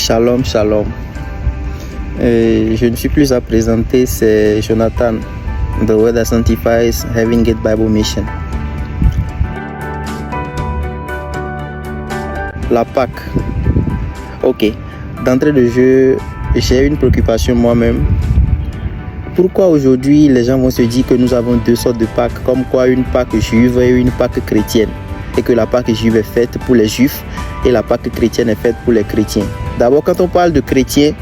Shalom, shalom. Je ne suis plus à présenter, c'est Jonathan, The Word That Sanctifies, Heaven Gate Bible Mission. La Pâque. Ok. D'entrée de jeu, j'ai une préoccupation moi-même. Pourquoi aujourd'hui les gens vont se dire que nous avons deux sortes de Pâques, comme quoi une Pâque juive et une Pâque chrétienne, et que la Pâque juive est faite pour les juifs et la Pâque chrétienne est faite pour les chrétiens. D'abord, quand on parle de chrétiens,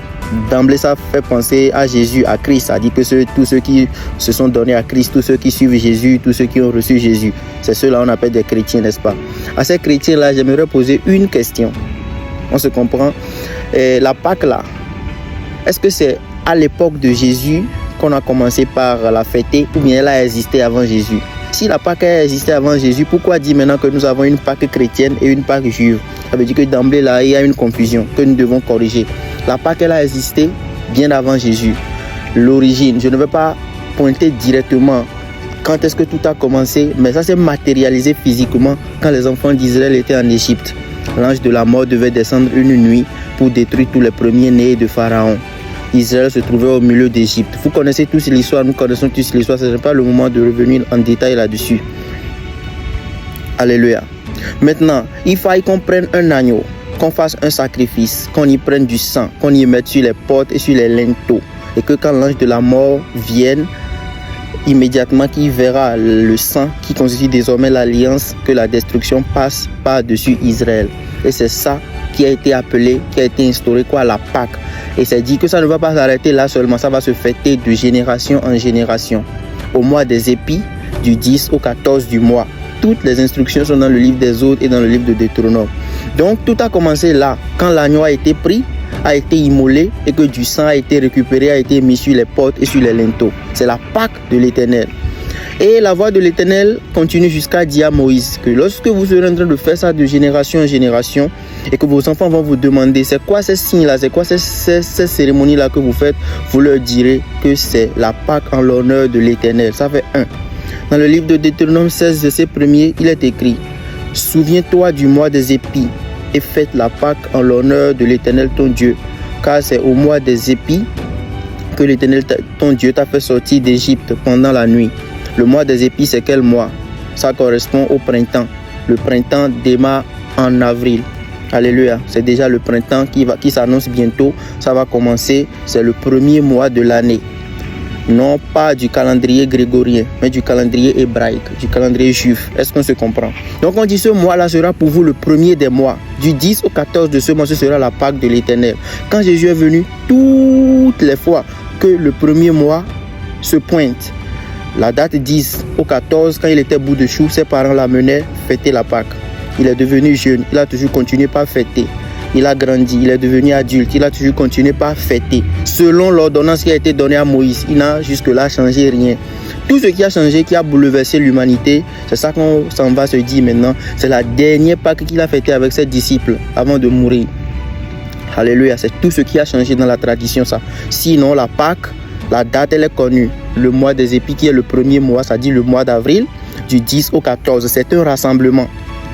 d'emblée ça fait penser à Jésus, à Christ. Ça dit que tous ceux qui se sont donnés à Christ, tous ceux qui suivent Jésus, tous ceux qui ont reçu Jésus, c'est ceux-là qu'on appelle des chrétiens, n'est-ce pas? À ces chrétiens-là, j'aimerais poser une question. On se comprend. La Pâque là, est-ce que c'est à l'époque de Jésus qu'on a commencé par la fêter, ou bien elle a existé avant Jésus? Si la Pâque a existé avant Jésus, pourquoi dire maintenant que nous avons une Pâque chrétienne et une Pâque juive? Ça veut dire que d'emblée là, il y a une confusion que nous devons corriger. La Pâque, elle a existé bien avant Jésus. L'origine, je ne vais pas pointer directement quand est-ce que tout a commencé, mais ça s'est matérialisé physiquement quand les enfants d'Israël étaient en Égypte. L'ange de la mort devait descendre une nuit pour détruire tous les premiers-nés de Pharaon. Israël se trouvait au milieu d'Égypte. Vous connaissez tous l'histoire, nous connaissons tous l'histoire, ce n'est pas le moment de revenir en détail là-dessus. Alléluia. Maintenant, il faille qu'on prenne un agneau, qu'on fasse un sacrifice, qu'on y prenne du sang, qu'on y mette sur les portes et sur les linteaux. Et que quand l'ange de la mort vienne, immédiatement qu'il verra le sang qui constitue désormais l'alliance, que la destruction passe par-dessus Israël. Et c'est ça qui a été appelé, qui a été instauré, la Pâque. Et c'est dit que ça ne va pas s'arrêter là seulement, ça va se fêter de génération en génération. Au mois des épis, du 10 au 14 du mois. Toutes les instructions sont dans le livre des Hôtes et dans le livre de Deutéronome. Donc tout a commencé là, quand l'agneau a été pris, a été immolé et que du sang a été récupéré, a été mis sur les portes et sur les linteaux. C'est la Pâque de l'Éternel. Et la voix de l'Éternel continue jusqu'à dire à Moïse que lorsque vous serez en train de faire ça de génération en génération et que vos enfants vont vous demander c'est quoi ces signes-là, c'est quoi ces cérémonies-là que vous faites, vous leur direz que c'est la Pâque en l'honneur de l'Éternel. Ça fait 1. Dans le livre de Deutéronome 16, verset 1er, il est écrit « Souviens-toi du mois des épis et fête la Pâque en l'honneur de l'Éternel ton Dieu, car c'est au mois des épis que l'Éternel ton Dieu t'a fait sortir d'Égypte pendant la nuit. » Le mois des épis, c'est quel mois? Ça correspond au printemps. Le printemps démarre en avril. Alléluia. C'est déjà le printemps qui s'annonce bientôt. Ça va commencer. C'est le premier mois de l'année. Non pas du calendrier grégorien, mais du calendrier hébraïque, du calendrier juif. Est-ce qu'on se comprend? Donc on dit ce mois-là sera pour vous le premier des mois. Du 10 au 14 de ce mois, ce sera la Pâque de l'Éternel. Quand Jésus est venu, toutes les fois que le premier mois se pointe, la date 10 au 14, quand il était bout de chou, ses parents l'amenaient fêter la Pâque. Il est devenu jeune, il a toujours continué par fêter. Il a grandi, il est devenu adulte, il a toujours continué par fêter. Selon l'ordonnance qui a été donnée à Moïse, il n'a jusque-là changé rien. Tout ce qui a changé, qui a bouleversé l'humanité, c'est ça qu'on s'en va se dire maintenant. C'est la dernière Pâque qu'il a fêtée avec ses disciples avant de mourir. Alléluia, c'est tout ce qui a changé dans la tradition, ça. Sinon, la Pâque, la date, elle est connue. Le mois des épis, qui est le premier mois, ça dit le mois d'avril, du 10 au 14. C'est un rassemblement.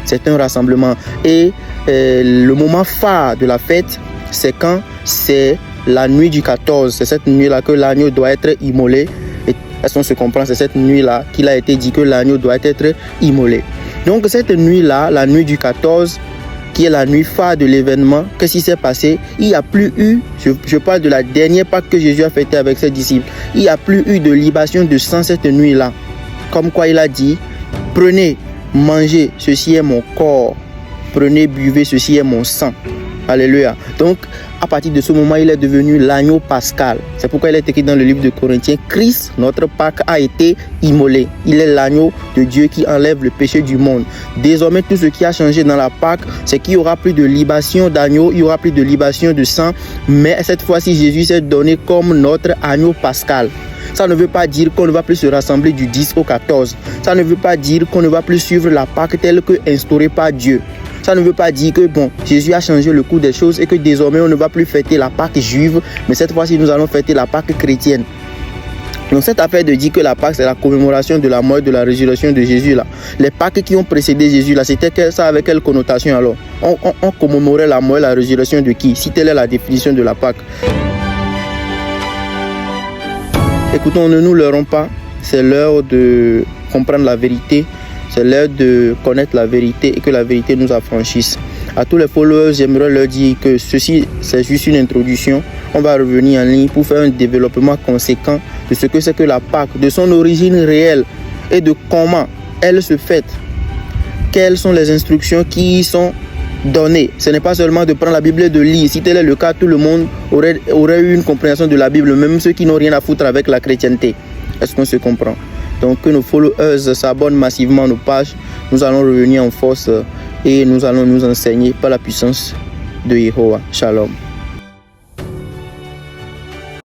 C'est un rassemblement. Et le moment phare de la fête, c'est quand c'est la nuit du 14. C'est cette nuit-là que l'agneau doit être immolé. Et est-ce qu'on se comprend? C'est cette nuit-là qu'il a été dit que l'agneau doit être immolé. Donc cette nuit-là, la nuit du 14, qui est la nuit phare de l'événement, qu'est-ce qui s'est passé? Il n'y a plus eu, je parle de la dernière Pâque que Jésus a fêtée avec ses disciples, il n'y a plus eu de libation de sang cette nuit-là. Comme quoi il a dit, prenez, mangez, ceci est mon corps, prenez, buvez, ceci est mon sang. Alléluia. Donc, à partir de ce moment, il est devenu l'agneau pascal. C'est pourquoi il est écrit dans le livre de Corinthiens, Christ, notre Pâque, a été immolé. Il est l'agneau de Dieu qui enlève le péché du monde. Désormais, tout ce qui a changé dans la Pâque, c'est qu'il n'y aura plus de libation d'agneau, il n'y aura plus de libation de sang. Mais cette fois-ci, Jésus s'est donné comme notre agneau pascal. Ça ne veut pas dire qu'on ne va plus se rassembler du 10 au 14. Ça ne veut pas dire qu'on ne va plus suivre la Pâque telle que instaurée par Dieu. Ça ne veut pas dire que Jésus a changé le cours des choses et que désormais on ne va plus fêter la Pâque juive, mais cette fois-ci nous allons fêter la Pâque chrétienne. Donc cette affaire de dire que la Pâque c'est la commémoration de la mort et de la résurrection de Jésus là, les Pâques qui ont précédé Jésus là, c'était ça avec quelle connotation alors? On commémorait la mort et la résurrection de qui? Si telle est la définition de la Pâque. Écoutons, ne nous leurrons pas, c'est l'heure de comprendre la vérité, c'est l'heure de connaître la vérité et que la vérité nous affranchisse. À tous les followers, j'aimerais leur dire que ceci, c'est juste une introduction. On va revenir en ligne pour faire un développement conséquent de ce que c'est que la Pâque, de son origine réelle et de comment elle se fête. Quelles sont les instructions qui y sont données. Ce n'est pas seulement de prendre la Bible et de lire. Si tel est le cas, tout le monde aurait eu une compréhension de la Bible, même ceux qui n'ont rien à foutre avec la chrétienté. Est-ce qu'on se comprend? Donc que nos followers s'abonnent massivement à nos pages. Nous allons revenir en force et nous allons nous enseigner par la puissance de Yehovah. Shalom.